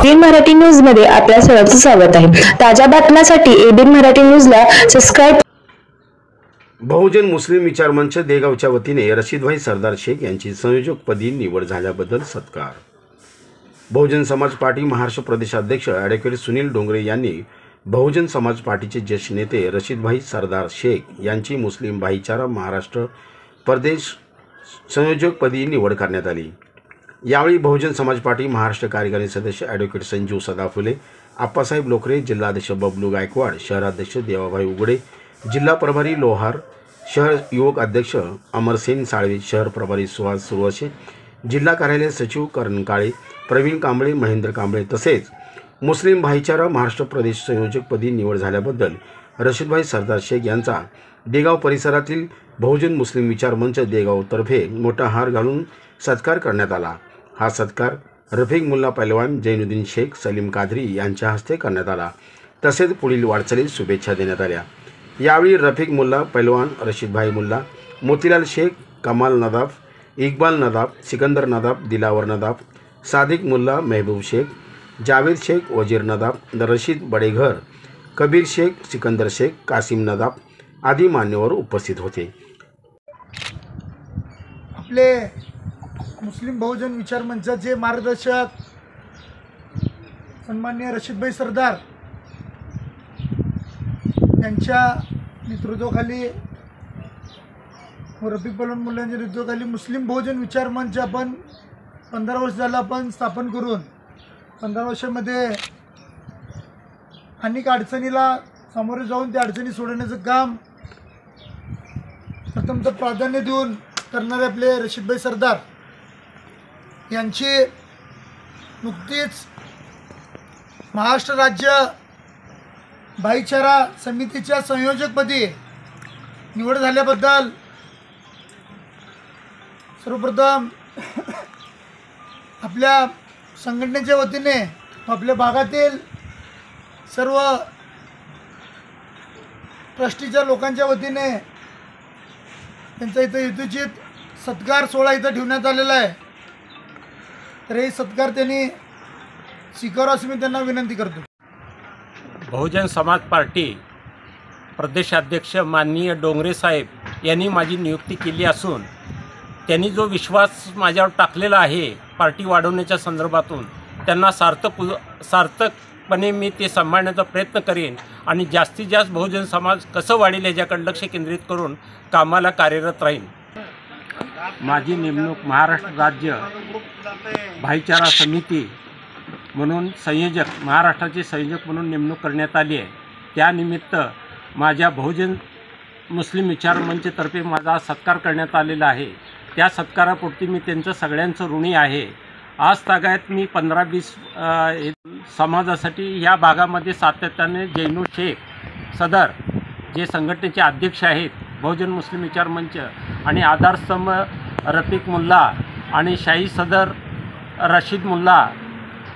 ABN Marathi news मध्ये आपल्या सर्वांचं स्वागत आहे। ताज्या बातम्यांसाठी एबीएन मराठी न्यूजला सबस्क्राइब। बहुजन मुस्लिम विचार मंच देगावच्या वतीने रशीदभाई सरदार शेख यांची संयोजकपदी निवड झाल्याबद्दल सत्कार। बहुजन समाज पार्टी महाराष्ट्र प्रदेशाध्यक्ष ॲडव्होकेट सुनील डोंगरे यांनी बहुजन समाज पार्टीचे ज्येष्ठ नेते रशीदभाई सरदार शेख यांची मुस्लिम भाईचारा महाराष्ट्र प्रदेश संयोजकपदी निवड करण्यात आली। यावेळी बहुजन समाज पार्टी महाराष्ट्र कार्यकारी सदस्य ॲडव्होकेट संजीव सदाफुले, आप्पासाहेब लोकरे, जिल्हाध्यक्ष बबलू गायकवाड, शहराध्यक्ष देवाभाई उघडे, जिल्हा प्रभारी लोहार, शहर युवक अध्यक्ष अमरसेन साळवे, शहर प्रभारी सुहास सुरवसे, जिल्हा कार्यालय सचिव करण काळे, प्रवीण कांबळे, महेंद्र कांबळे तसेच मुस्लिम भाईचारा महाराष्ट्र प्रदेश संयोजकपदी निवड झाल्याबद्दल रशीदभाई सरदार शेख यांचा देगाव परिसरातील बहुजन मुस्लिम विचार मंच देगावतर्फे मोठा हार घालून सत्कार करण्यात आला। हा सत्कार रफिक मुल्ला पैलवान, जैनुद्दीन शेख, सलीम कादरी यांच्या हस्ते करण्यात आला। तसेच पुढील वाटचालीस शुभेच्छा देण्यात आल्या। यावेळी रफिक मुल्ला पैलवान, रशीदभाई मुल्ला, मोतीलाल शेख, कमाल नदाफ, इकबाल नदाफ, सिकंदर नदाफ, दिलावर नदाफ, सादिक मुल्ला, महबूब शेख, जावेद शेख, वजीर नदाफ, रशीद बडेघर, कबीर शेख, सिकंदर शेख, कासिम नदाफ आदी मान्यवर उपस्थित होते। आपले मुस्लिम बहुजन विचार मंचाचे मार्गदर्शक सन्माननीय रशीदभाई सरदार यांच्या नेतृत्वाखाली रफिक पैलवान मुल्लांच्या नेतृत्वाखाली मुस्लिम बहुजन विचार मंच आपण 15 वर्ष झालं आपण स्थापन करून 15 वर्षामध्ये अनेक अडचणीला सामोरे जाऊन त्या अडचणी सोडवण्याचं काम प्रथमतः प्राधान्य देऊन करणारे आपले रशीदभाई सरदार यांची नुकतीच महाराष्ट्र राज्य भाईचारा समितीच्या संयोजकपदी निवड झाल्याबद्दल सर्वप्रथम आपल्या संघटनेच्या वतीने आपल्या भागातील सर्व ट्रस्टीच्या लोकांच्या वतीने त्यांचा इथं यथोचित सत्कार सोहळा इथं ठेवण्यात आलेला आहे। तर हे सत्कार त्यांनी स्वीकारावा अशी मी त्यांना विनंती करतो। बहुजन समाज पार्टी प्रदेशाध्यक्ष माननीय डोंगरे साहेब यांनी माझी नियुक्ती केली असून त्यांनी जो विश्वास माझ्यावर टाकलेला आहे पार्टी वाढवण्याच्या संदर्भातून त्यांना सार्थकपणे मी ते सांभाळण्याचा प्रयत्न करेन आणि जास्तीत जास्त बहुजन समाज कसं वाढेल याच्याकडे लक्ष केंद्रित करून कामाला कार्यरत राहीन। माझी नेमणूक महाराष्ट्र राज्य भाईचारा समिती म्हणून संयोजक, महाराष्ट्राचे संयोजक म्हणून नेमणूक करण्यात आली आहे। त्यानिमित्त माझ्या बहुजन मुस्लिम विचार मंचतर्फे माझा सत्कार करण्यात आलेला आहे। त्या सत्कारापुरती मी त्यांचं सगळ्यांचं ऋणी आहे। आज तागायत मी 15-20 समाजासाठी ह्या भागामध्ये सातत्याने जैनू शेख सदर जे संघटनेचे अध्यक्ष आहेत बहुजन मुस्लिम विचार मंच आणि आधारस्तंभ रफिक मुल्ला आणि शाही सदर रशीद मुल्ला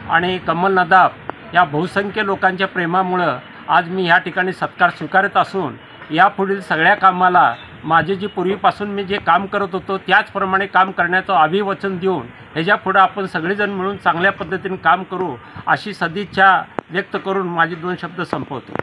आणि कमल नदाफ या बहुसंख्य लोकांच्या प्रेमामुळं आज मी ह्या ठिकाणी सत्कार स्वीकारत असून यापुढील सगळ्या कामाला माझे जे पूर्वीपासून मी जे काम करत होतो त्याचप्रमाणे काम करण्याचं अभिवचन देऊन ह्याच्यापुढं आपण सगळेजण मिळून चांगल्या पद्धतीने काम करू अशी सदिच्छा व्यक्त करून माझे 2 शब्द संपवतो।